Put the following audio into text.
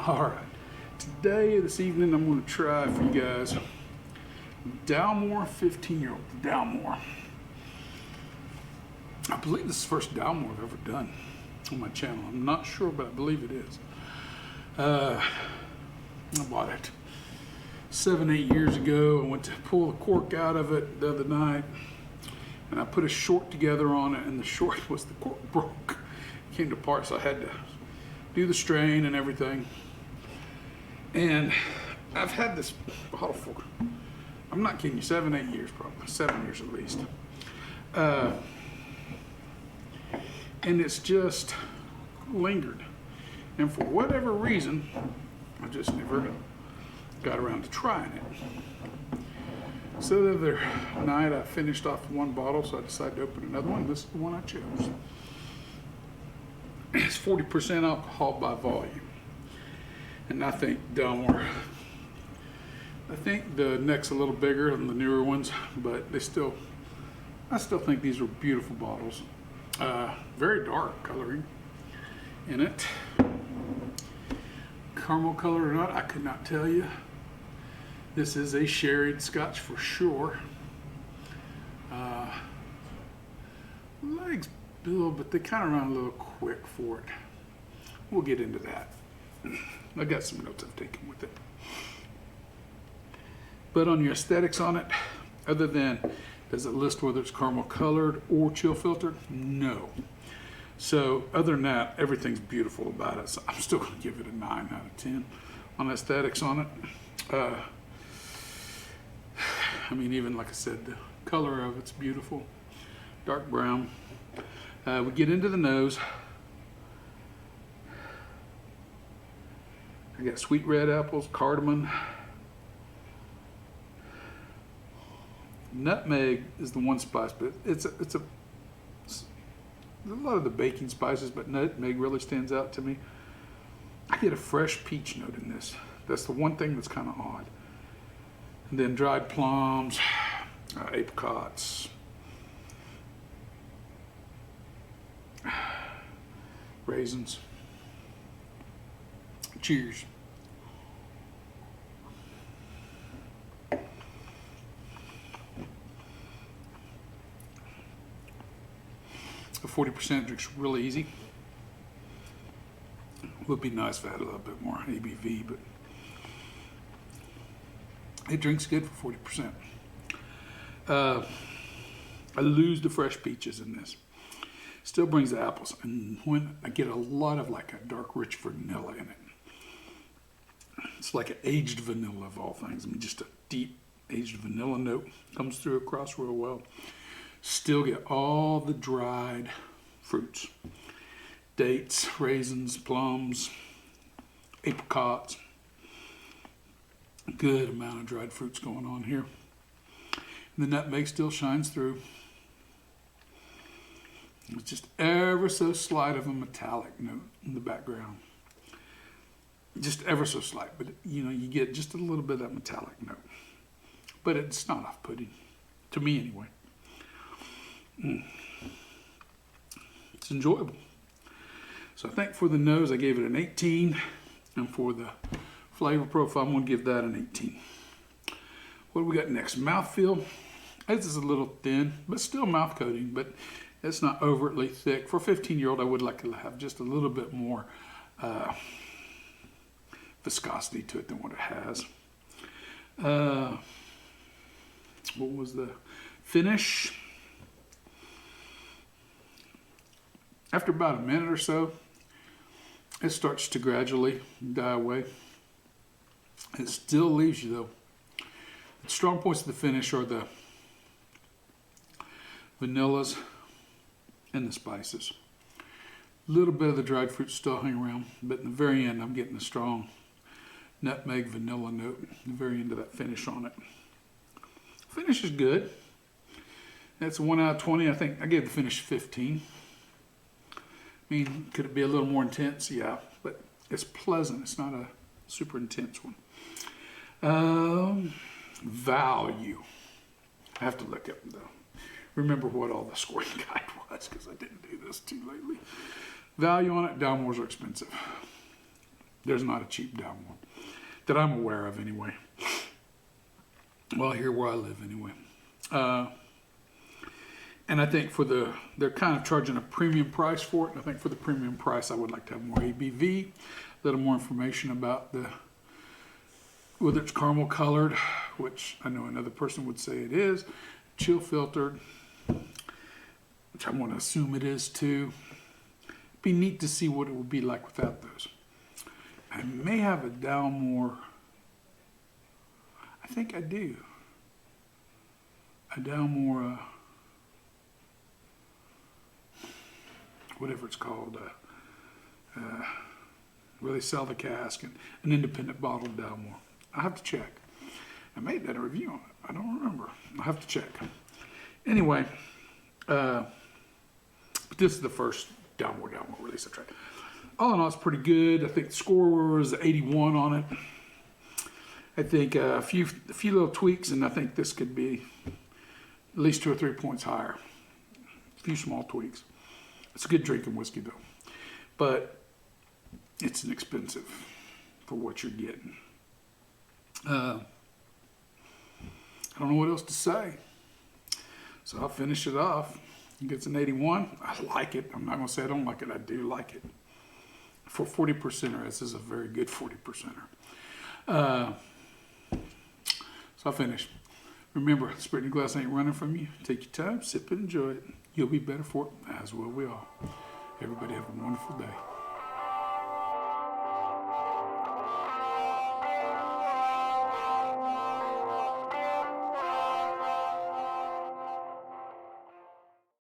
Alright, this evening I'm going to try for you guys Dalmore 15yo. Dalmore. I believe this is the first Dalmore I've ever done on my channel. I'm not sure, but I believe it is. I bought it 7-8 years ago. I went to pull the cork out of it the other night, and I put a short together on it, and the short was the cork broke. It came apart, so I had to do the strain and everything. And I've had this bottle for, I'm not kidding you, 7-8 years probably, 7 years at least. And it's just lingered. And for whatever reason, I just never got around to trying it. So the other night I finished off one bottle, so I decided to open another one. This is the one I chose. It's 40% alcohol by volume. And I think Dalmore, I think the neck's a little bigger than the newer ones, but I still think these are beautiful bottles. Very dark coloring in it. Caramel color or not, I could not tell you. This is a sherried Scotch for sure. Legs build, but they kind of run a little quick for it. We'll get into that. I got some notes I've taken with it. But on your aesthetics on it, other than, does it list whether it's caramel colored or chill filtered? No. So other than that, everything's beautiful about it. So I'm still going to give it a 9 out of 10 on aesthetics on it. I mean, even like I said, the color of it's beautiful, dark brown. We get into the nose. I got sweet red apples, cardamom. Nutmeg is the one spice, but it's a lot of the baking spices, but nutmeg really stands out to me. I get a fresh peach note in this. That's the one thing that's kind of odd. And then dried plums, apricots, raisins. Cheers. The 40% drinks really easy. Would be nice if I had a little bit more ABV, but it drinks good for 40%. I lose the fresh peaches in this. Still brings the apples, and when I get a lot of like a dark, rich vanilla in it. It's like an aged vanilla of all things. I mean, just a deep aged vanilla note comes through across real well. Still get all the dried fruits. Dates, raisins, plums, apricots. Good amount of dried fruits going on here. And the nutmeg still shines through. It's just ever so slight of a metallic note in the background. Just ever so slight, but you know, you get just a little bit of that metallic note. But it's not off-putting, to me anyway. It's enjoyable. So I think for the nose I gave it an 18, and for the flavor profile I'm going to give that an 18. What do we got next? Mouthfeel. This is a little thin, but still mouth coating, but it's not overtly thick. For a 15-year-old I would like to have just a little bit more viscosity to it than what it has. What was the finish? After about a minute or so, it starts to gradually die away. It still leaves you though. The strong points of the finish are the vanillas and the spices. A little bit of the dried fruit still hanging around, but in the very end I'm getting a strong nutmeg vanilla note at the very end of that finish on it. Finish is good. That's a 1 out of 20. I think I gave the finish 15. I mean, could it be a little more intense? Yeah, but it's pleasant. It's not a super intense one. Value. I have to look up though. Remember what all the scoring guide was, because I didn't do this too lately. Value on it, Dalmores are expensive. There's not a cheap Dalmore that I'm aware of anyway. Well, here where I live anyway. And I think they're kind of charging a premium price for it. And I think for the premium price, I would like to have more ABV, a little more information about whether it's caramel colored, which I know another person would say it is, chill filtered, which I want to assume it is too. It'd be neat to see what it would be like without those. I may have a Dalmore. I think I do. A Dalmore, whatever it's called, where they sell the cask, and an independent bottled Dalmore. I have to check. I may have done a review on it. I don't remember. I'll have to check. Anyway, but this is the first Dalmore release I tried. All in all, it's pretty good. I think the score was 81 on it. I think a few little tweaks, and I think this could be at least 2 or 3 points higher. A few small tweaks. It's a good drinking whiskey though, but it's inexpensive for what you're getting. I don't know what else to say, so I'll finish it off. It gets an 81. I like it. I'm not going to say I don't like it. I do like it. For 40%er, this is a very good 40%er. So I'll finish. Remember, the Spirit in your glass ain't running from you. Take your time, sip it, enjoy it. You'll be better for it, as will we all. Everybody have a wonderful day.